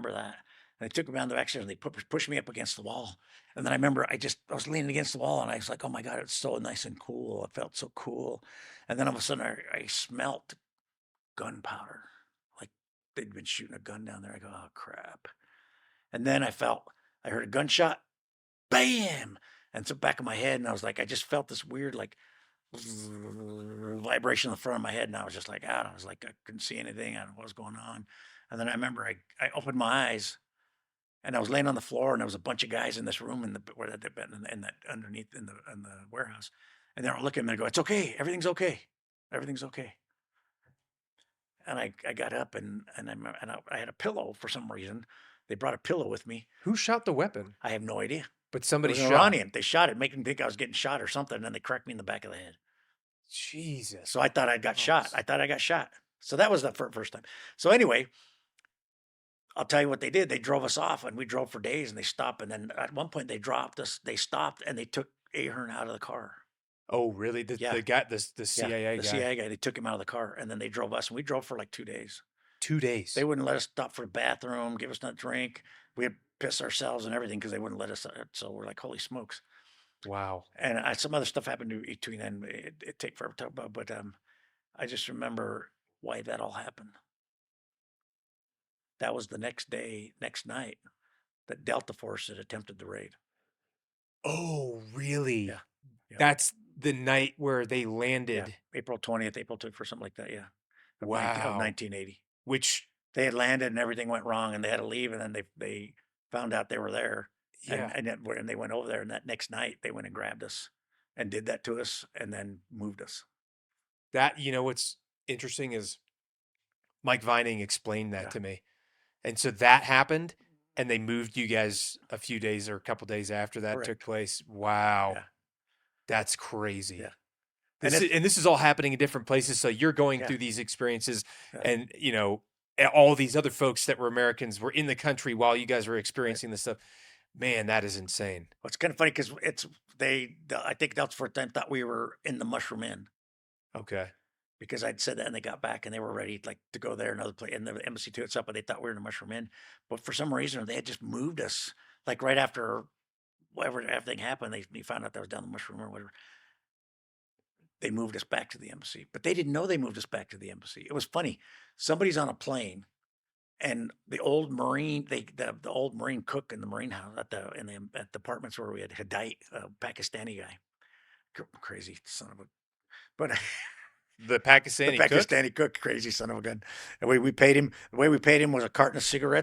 remember that. And they took me down the back and they pushed me up against the wall. And then I remember I was leaning against the wall and I was like, oh my God, it's so nice and cool. It felt so cool. And then all of a sudden I smelt gunpowder. Like they'd been shooting a gun down there. I go, oh crap. And then I heard a gunshot, bam. And so back of my head, and I was like, I just felt this weird like vibration in the front of my head, and I was just like out. I was like, I couldn't see anything. I don't know what was going on. And then I remember I opened my eyes and I was laying on the floor, and there was a bunch of guys in this room in the where they'd been in that underneath in the warehouse, and they were looking at me and go, "It's okay, everything's okay, everything's okay." And I got up and I had a pillow for some reason. They brought a pillow with me. Who shot the weapon? I have no idea. But It somebody was an shot. Iranian. They shot it, making me think I was getting shot or something, and then they cracked me in the back of the head. Jesus So I thought I got shot. Christ. I thought I got shot. So that was the first time. So anyway, I'll tell you what they did. They drove us off, and we drove for days, and they stopped. And then at one point, they dropped us. They stopped, and they took Ahern out of the car. Oh, really? Yeah, The guy, the yeah, CIA the guy. CIA guy. They took him out of the car, and then they drove us, and we drove for like 2 days. 2 days. They wouldn't let us stop for the bathroom, give us nothing to drink. We had piss ourselves and everything because they wouldn't let us. So we're like, holy smokes. Wow. And some other stuff happened between then. It take forever to talk about, but I just remember why that all happened. That was the next day, next night, that Delta Force had attempted the raid. Oh, Yeah, really? yeah, That's the night where they yeah. landed. April 20th, April 21st, something like that. Yeah, of Wow. 1980. Which, They had landed and everything went wrong, and they had to leave, and then they found out they were there, and yeah, and they went over there, and that next night they went and grabbed us, and did that to us, and then moved us. what's interesting is Mike Vining explained that Yeah, to me. And so that happened, and they moved you guys a few days or a couple days after that took correct. place. Wow. Yeah, That's crazy. yeah, and This is all happening in different places. So you're going yeah, through these experiences, yeah, and all these other folks that were Americans were in the country while you guys were right. experiencing this stuff. Man, that is insane. Well, it's kind of funny because I think that's the first time thought we were in the Mushroom Inn Okay. because I'd said that and they got back and they were ready like to go there another place and the embassy to itself, but they thought we were in the Mushroom Inn. But for some reason, they had just moved us like right after whatever everything happened. They found out that was down the Mushroom or whatever. They moved us back to the embassy, but they didn't know they moved us back to the embassy. It was funny. Somebody's on a plane and the old Marine, the old Marine cook in the Marine house at the apartments where we had Hadait, a Pakistani guy, crazy son of a, but The the Pakistani cook? Pakistani cook, crazy son of a gun. And we paid him. The way we paid him was a carton of cigarettes